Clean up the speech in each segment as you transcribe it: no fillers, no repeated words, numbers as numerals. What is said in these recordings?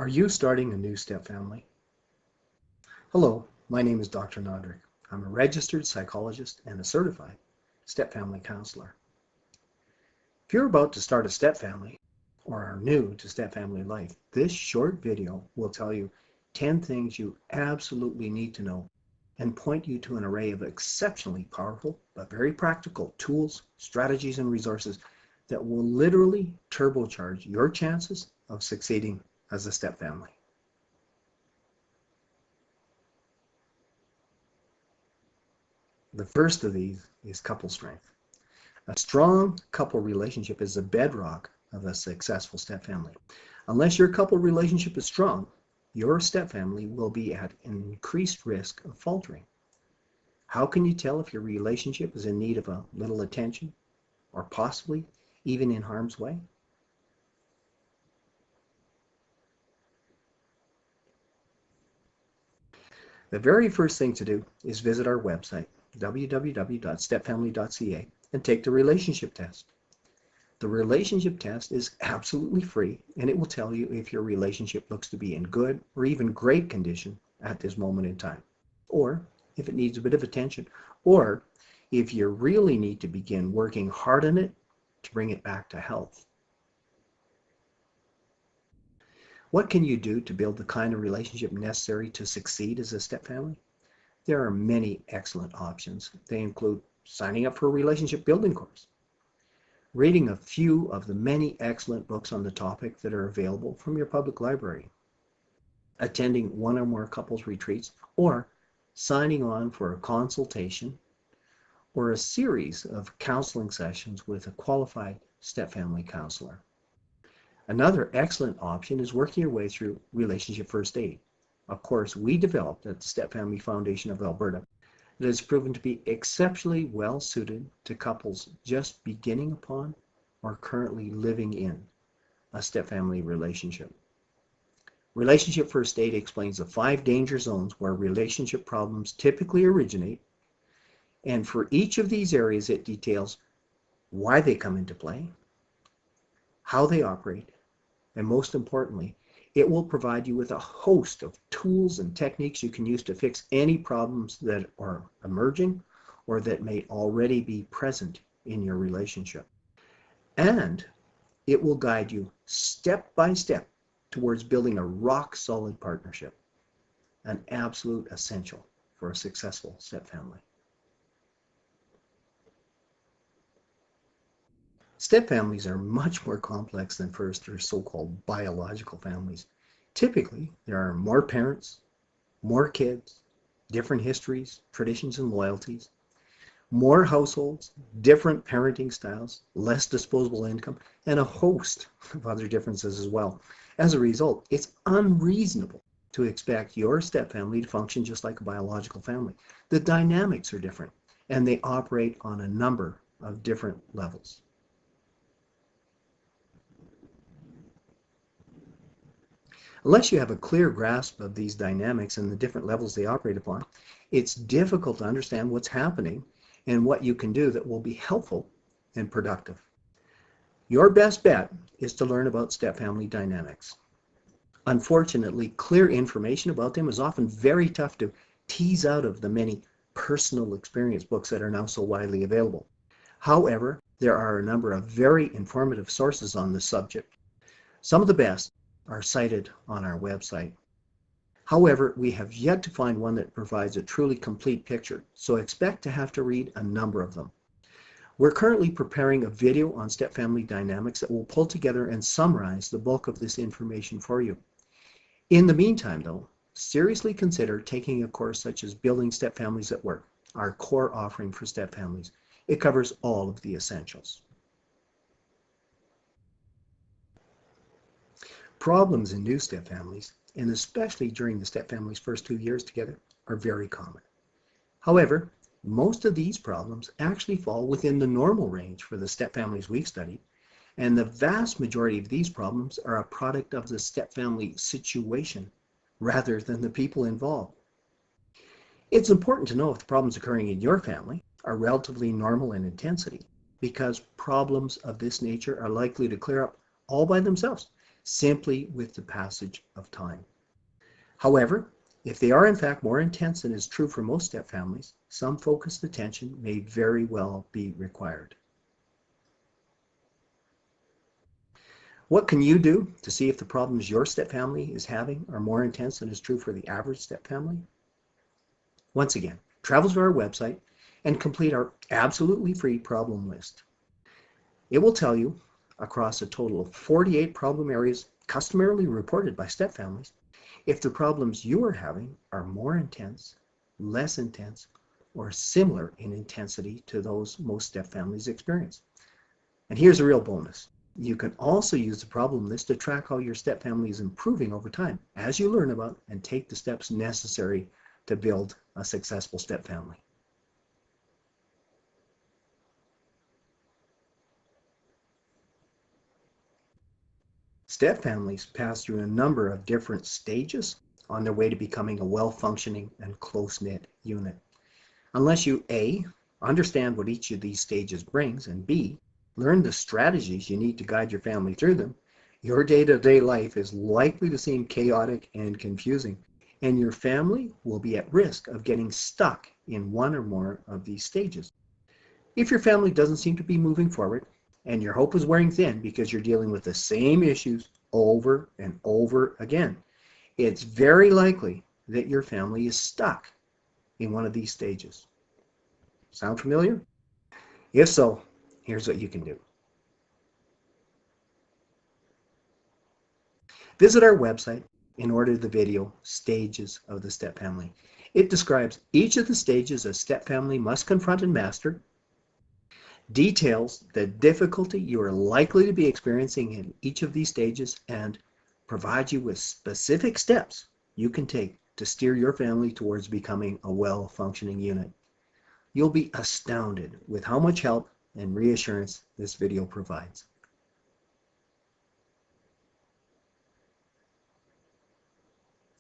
Are you starting a new step family? Hello, my name is Dr. Nodrick. I'm a registered psychologist and a certified step family counselor. If you're about to start a step family or are new to step family life, this short video will tell you 10 things you absolutely need to know and point you to an array of exceptionally powerful but very practical tools, strategies, and resources that will literally turbocharge your chances of succeeding as a step family. The first of these is couple strength. A strong couple relationship is the bedrock of a successful step family. Unless your couple relationship is strong, your step family will be at increased risk of faltering. How can you tell if your relationship is in need of a little attention or possibly even in harm's way? The very first thing to do is visit our website, www.stepfamily.ca, and take the relationship test. The relationship test is absolutely free, and it will tell you if your relationship looks to be in good or even great condition at this moment in time, or if it needs a bit of attention, or if you really need to begin working hard on it to bring it back to health. What can you do to build the kind of relationship necessary to succeed as a step family? There are many excellent options. They include signing up for a relationship building course, reading a few of the many excellent books on the topic that are available from your public library, attending one or more couples retreats, or signing on for a consultation or a series of counseling sessions with a qualified step family counselor. Another excellent option is working your way through relationship first aid, a course we developed at the Step Family Foundation of Alberta that has proven to be exceptionally well suited to couples just beginning upon or currently living in a step family relationship. Relationship first aid explains the 5 danger zones where relationship problems typically originate, and for each of these areas it details why they come into play, how they operate, and most importantly, it will provide you with a host of tools and techniques you can use to fix any problems that are emerging or that may already be present in your relationship. And it will guide you step by step towards building a rock-solid partnership, an absolute essential for a successful step family. Step families are much more complex than first or so-called biological families. Typically, there are more parents, more kids, different histories, traditions, and loyalties, more households, different parenting styles, less disposable income, and a host of other differences as well. As a result, it's unreasonable to expect your step family to function just like a biological family. The dynamics are different, and they operate on a number of different levels. Unless you have a clear grasp of these dynamics and the different levels they operate upon, it's difficult to understand what's happening and what you can do that will be helpful and productive. Your best bet is to learn about step family dynamics. Unfortunately, clear information about them is often very tough to tease out of the many personal experience books that are now so widely available. However, there are a number of very informative sources on this subject. Some of the best are cited on our website. However, we have yet to find one that provides a truly complete picture, so expect to have to read a number of them. We're currently preparing a video on step family dynamics that will pull together and summarize the bulk of this information for you. In the meantime, though, seriously consider taking a course such as Building Step Families at Work, our core offering for step families. It covers all of the essentials. Problems in new step families, and especially during the step family's first 2 years together, are very common. However, most of these problems actually fall within the normal range for the step families we've studied, and the vast majority of these problems are a product of the step family situation rather than the people involved. It's important to know if the problems occurring in your family are relatively normal in intensity, because problems of this nature are likely to clear up all by themselves simply with the passage of time. However, if they are in fact more intense than is true for most step families, some focused attention may very well be required. What can you do to see if the problems your step family is having are more intense than is true for the average step family? Once again, travel to our website and complete our absolutely free problem list. It will tell you, across a total of 48 problem areas customarily reported by step families, if the problems you are having are more intense, less intense, or similar in intensity to those most step families experience. And here's a real bonus. You can also use the problem list to track how your step family is improving over time as you learn about and take the steps necessary to build a successful step family. Step families pass through a number of different stages on their way to becoming a well-functioning and close-knit unit. Unless you A, understand what each of these stages brings, and B, learn the strategies you need to guide your family through them, your day-to-day life is likely to seem chaotic and confusing, and your family will be at risk of getting stuck in one or more of these stages. If your family doesn't seem to be moving forward, and your hope is wearing thin because you're dealing with the same issues over and over again, it's very likely that your family is stuck in one of these stages. Sound familiar? If so, here's what you can do. Visit our website and order the video, Stages of the Step Family. It describes each of the stages a step family must confront and master, details the difficulty you are likely to be experiencing in each of these stages, and provides you with specific steps you can take to steer your family towards becoming a well-functioning unit. You'll be astounded with how much help and reassurance this video provides.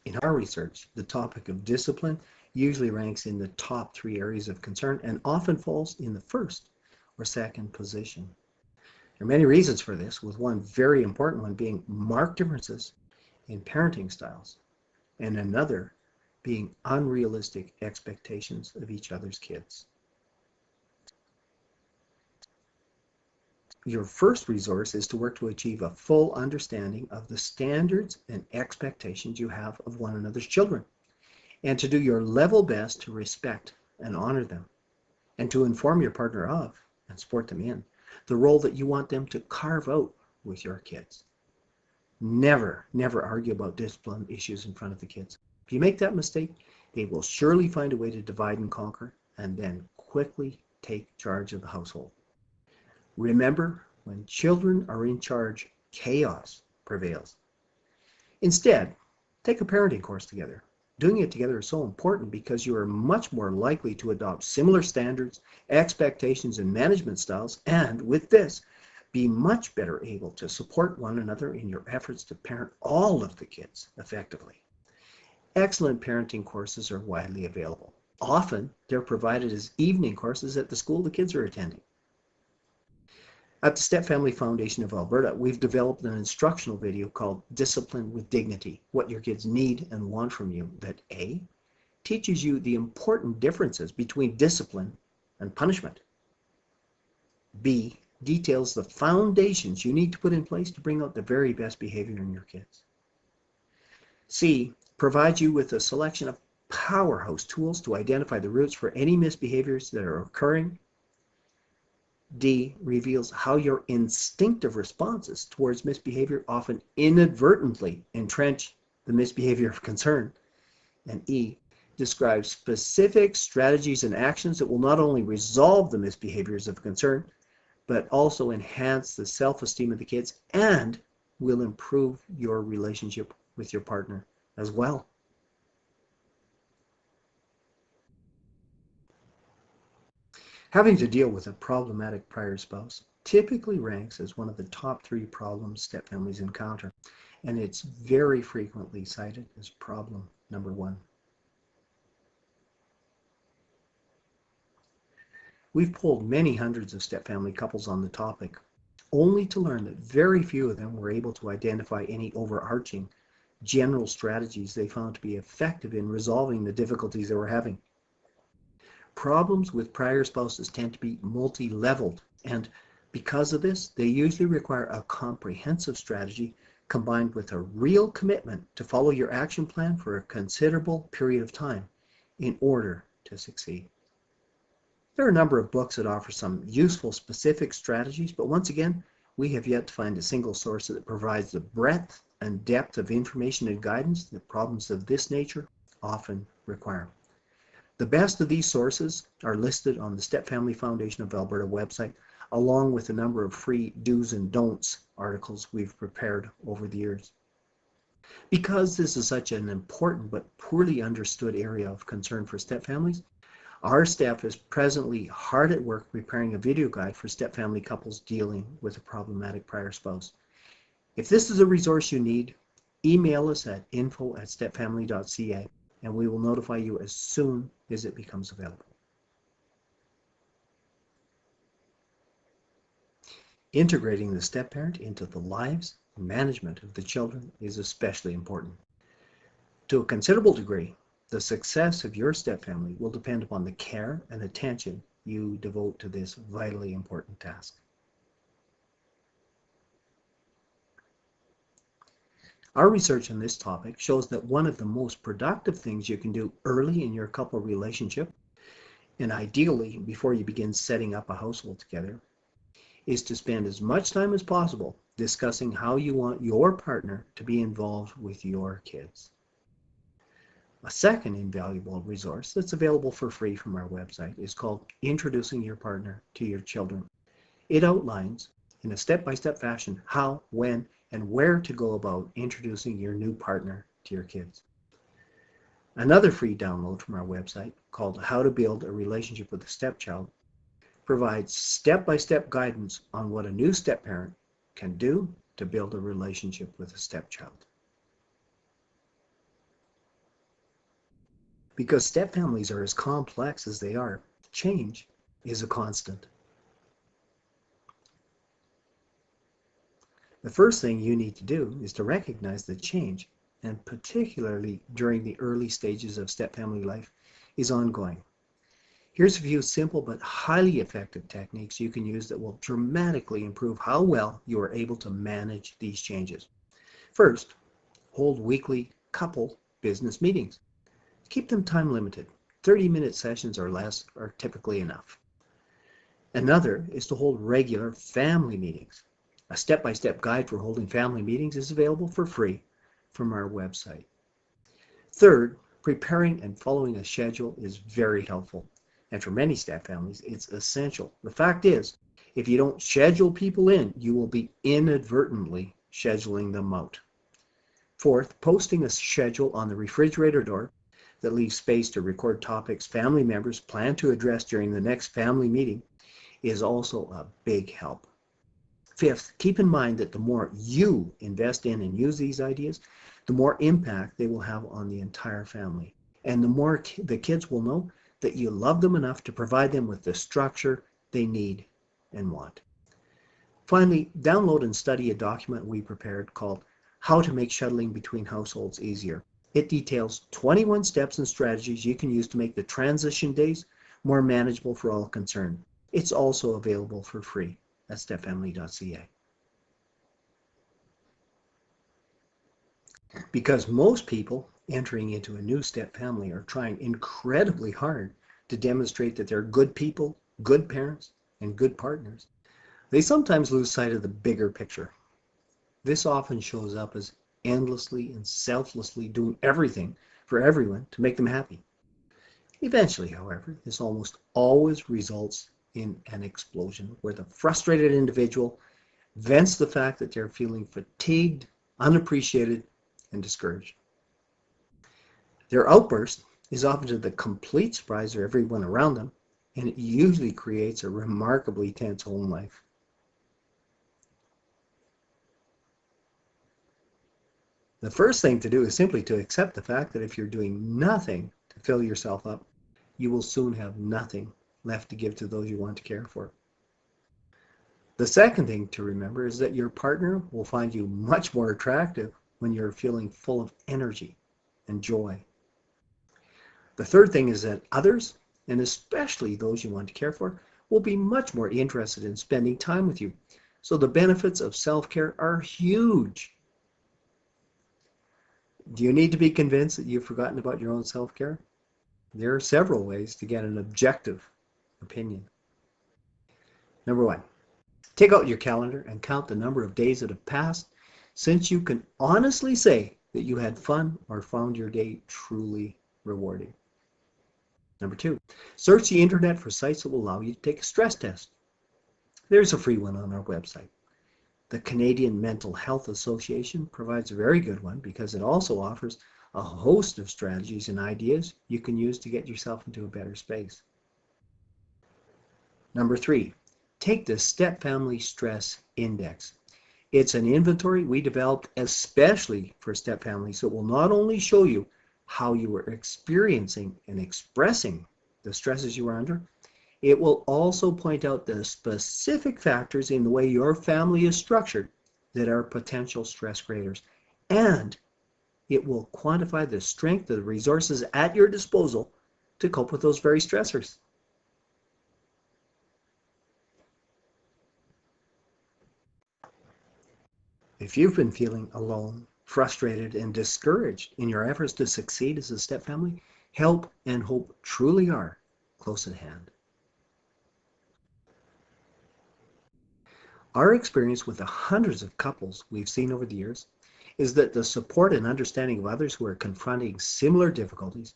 In our research, the topic of discipline usually ranks in the top 3 areas of concern and often falls in the first or second position. There are many reasons for this, with one very important one being marked differences in parenting styles, and another being unrealistic expectations of each other's kids. Your first resource is to work to achieve a full understanding of the standards and expectations you have of one another's children, and to do your level best to respect and honor them, and to inform your partner of, and support them in, the role that you want them to carve out with your kids. Never, never argue about discipline issues in front of the kids. If you make that mistake, they will surely find a way to divide and conquer, and then quickly take charge of the household. Remember, when children are in charge, chaos prevails. Instead, take a parenting course together. Doing it together is so important because you are much more likely to adopt similar standards, expectations, and management styles, and with this, be much better able to support one another in your efforts to parent all of the kids effectively. Excellent parenting courses are widely available. Often, they're provided as evening courses at the school the kids are attending. At the Step Family Foundation of Alberta, we've developed an instructional video called Discipline with Dignity, What Your Kids Need and Want from You, that A, teaches you the important differences between discipline and punishment. B, details the foundations you need to put in place to bring out the very best behavior in your kids. C, provides you with a selection of powerhouse tools to identify the roots for any misbehaviors that are occurring. D, reveals how your instinctive responses towards misbehavior often inadvertently entrench the misbehavior of concern. And E, describes specific strategies and actions that will not only resolve the misbehaviors of concern, but also enhance the self-esteem of the kids and will improve your relationship with your partner as well. Having to deal with a problematic prior spouse typically ranks as one of the top 3 problems step families encounter, and it's very frequently cited as problem number 1. We've polled many hundreds of step family couples on the topic. only to learn that very few of them were able to identify any overarching general strategies they found to be effective in resolving the difficulties they were having. Problems with prior spouses tend to be multi-leveled, and because of this, they usually require a comprehensive strategy combined with a real commitment to follow your action plan for a considerable period of time in order to succeed. There are a number of books that offer some useful specific strategies, but once again, we have yet to find a single source that provides the breadth and depth of information and guidance that problems of this nature often require. The best of these sources are listed on the Stepfamily Foundation of Alberta website, along with a number of free do's and don'ts articles we've prepared over the years. Because this is such an important but poorly understood area of concern for stepfamilies, our staff is presently hard at work preparing a video guide for stepfamily couples dealing with a problematic prior spouse. If this is a resource you need, email us at info@stepfamily.ca and we will notify you as soon as it becomes available. Integrating the step-parent into the lives and management of the children is especially important. To a considerable degree, the success of your stepfamily will depend upon the care and attention you devote to this vitally important task. Our research on this topic shows that one of the most productive things you can do early in your couple relationship, and ideally before you begin setting up a household together, is to spend as much time as possible discussing how you want your partner to be involved with your kids. A second invaluable resource that's available for free from our website is called Introducing Your Partner to Your Children. It outlines in a step-by-step fashion how, when, and where to go about introducing your new partner to your kids. Another free download from our website called How to Build a Relationship with a Stepchild provides step-by-step guidance on what a new step-parent can do to build a relationship with a stepchild. Because stepfamilies are as complex as they are, change is a constant. The first thing you need to do is to recognize that change, and particularly during the early stages of stepfamily life, is ongoing. Here's a few simple but highly effective techniques you can use that will dramatically improve how well you are able to manage these changes. First, hold weekly couple business meetings. Keep them time limited. 30-minute sessions or less are typically enough. Another is to hold regular family meetings. A step-by-step guide for holding family meetings is available for free from our website. Third, preparing and following a schedule is very helpful. And for many stepfamilies, it's essential. The fact is, if you don't schedule people in, you will be inadvertently scheduling them out. Fourth, posting a schedule on the refrigerator door that leaves space to record topics family members plan to address during the next family meeting is also a big help. Fifth, keep in mind that the more you invest in and use these ideas, the more impact they will have on the entire family. And the more the kids will know that you love them enough to provide them with the structure they need and want. Finally, download and study a document we prepared called How to Make Shuttling Between Households Easier. It details 21 steps and strategies you can use to make the transition days more manageable for all concerned. It's also available for free at Stepfamily.ca. Because most people entering into a new step family are trying incredibly hard to demonstrate that they're good people, good parents, and good partners, they sometimes lose sight of the bigger picture. This often shows up as endlessly and selflessly doing everything for everyone to make them happy. Eventually, however, this almost always results in an explosion where the frustrated individual vents the fact that they're feeling fatigued, unappreciated, and discouraged. Their outburst is often to the complete surprise of everyone around them, and it usually creates a remarkably tense home life. The first thing to do is simply to accept the fact that if you're doing nothing to fill yourself up, you will soon have nothing left to give to those you want to care for. The second thing to remember is that your partner will find you much more attractive when you're feeling full of energy and joy. The third thing is that others, and especially those you want to care for, will be much more interested in spending time with you. So the benefits of self-care are huge. Do you need to be convinced that you've forgotten about your own self-care? There are several ways to get an objective opinion. Number one, take out your calendar and count the number of days that have passed since you can honestly say that you had fun or found your day truly rewarding. Number two, search the internet for sites that will allow you to take a stress test. There's a free one on our website. The Canadian Mental Health Association provides a very good one because it also offers a host of strategies and ideas you can use to get yourself into a better space. Number three, take the Step Family Stress Index. It's an inventory we developed especially for step families, so it will not only show you how you are experiencing and expressing the stresses you are under, it will also point out the specific factors in the way your family is structured that are potential stress creators. And it will quantify the strength of the resources at your disposal to cope with those very stressors. If you've been feeling alone, frustrated, and discouraged in your efforts to succeed as a stepfamily, help and hope truly are close at hand. Our experience with the hundreds of couples we've seen over the years is that the support and understanding of others who are confronting similar difficulties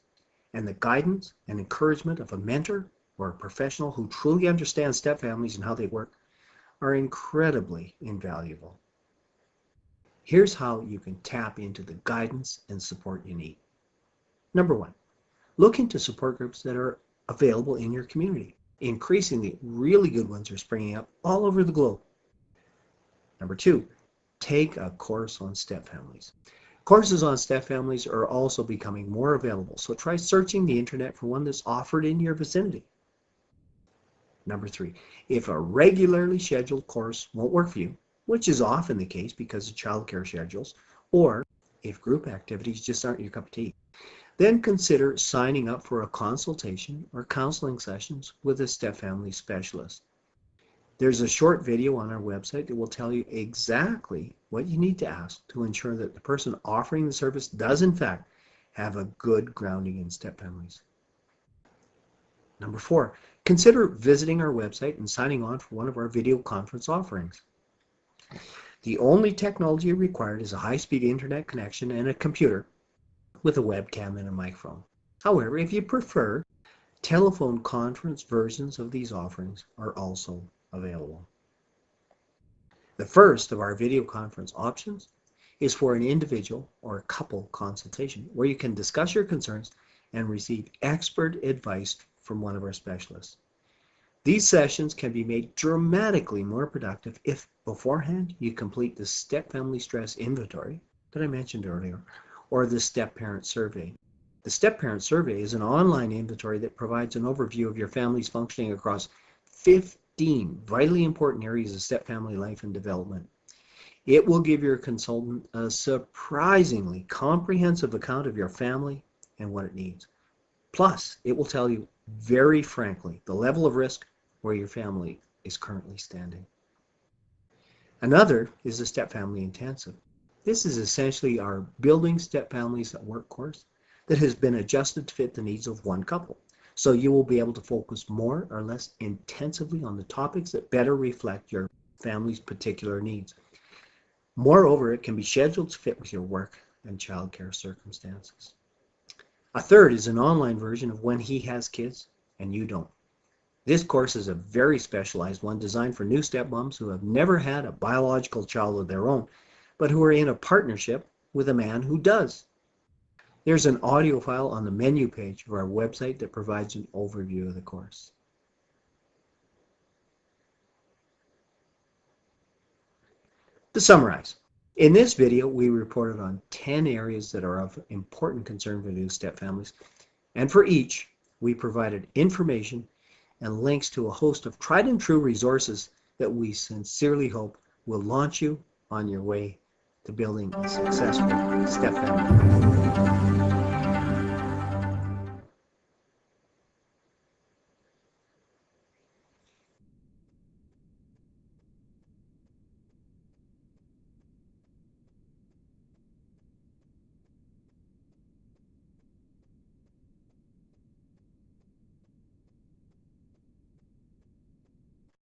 and the guidance and encouragement of a mentor or a professional who truly understands stepfamilies and how they work are incredibly invaluable. Here's how you can tap into the guidance and support you need. Number one, look into support groups that are available in your community. Increasingly, really good ones are springing up all over the globe. Number two, take a course on stepfamilies. Courses on stepfamilies are also becoming more available, so try searching the internet for one that's offered in your vicinity. Number three, if a regularly scheduled course won't work for you, which is often the case because of childcare schedules, or if group activities just aren't your cup of tea, then consider signing up for a consultation or counseling sessions with a stepfamily specialist. There's a short video on our website that will tell you exactly what you need to ask to ensure that the person offering the service does in fact have a good grounding in stepfamilies. Number four, consider visiting our website and signing on for one of our video conference offerings. The only technology required is a high-speed internet connection and a computer with a webcam and a microphone. However, if you prefer, telephone conference versions of these offerings are also available. The first of our video conference options is for an individual or a couple consultation where you can discuss your concerns and receive expert advice from one of our specialists. These sessions can be made dramatically more productive if beforehand you complete the Step Family Stress Inventory that I mentioned earlier, or the Step Parent Survey. The Step Parent Survey is an online inventory that provides an overview of your family's functioning across 15 vitally important areas of step family life and development. It will give your consultant a surprisingly comprehensive account of your family and what it needs. Plus, it will tell you very frankly the level of risk where your family is currently standing. Another is the Step Family Intensive. This is essentially our Building Step Families at Work course that has been adjusted to fit the needs of one couple. So you will be able to focus more or less intensively on the topics that better reflect your family's particular needs. Moreover, it can be scheduled to fit with your work and childcare circumstances. A third is an online version of When He Has Kids and You Don't. This course is a very specialized one designed for new stepmoms who have never had a biological child of their own, but who are in a partnership with a man who does. There's an audio file on the menu page of our website that provides an overview of the course. To summarize, in this video we reported on 10 areas that are of important concern for new stepfamilies, and for each we provided information and links to a host of tried and true resources that we sincerely hope will launch you on your way to building a successful step family.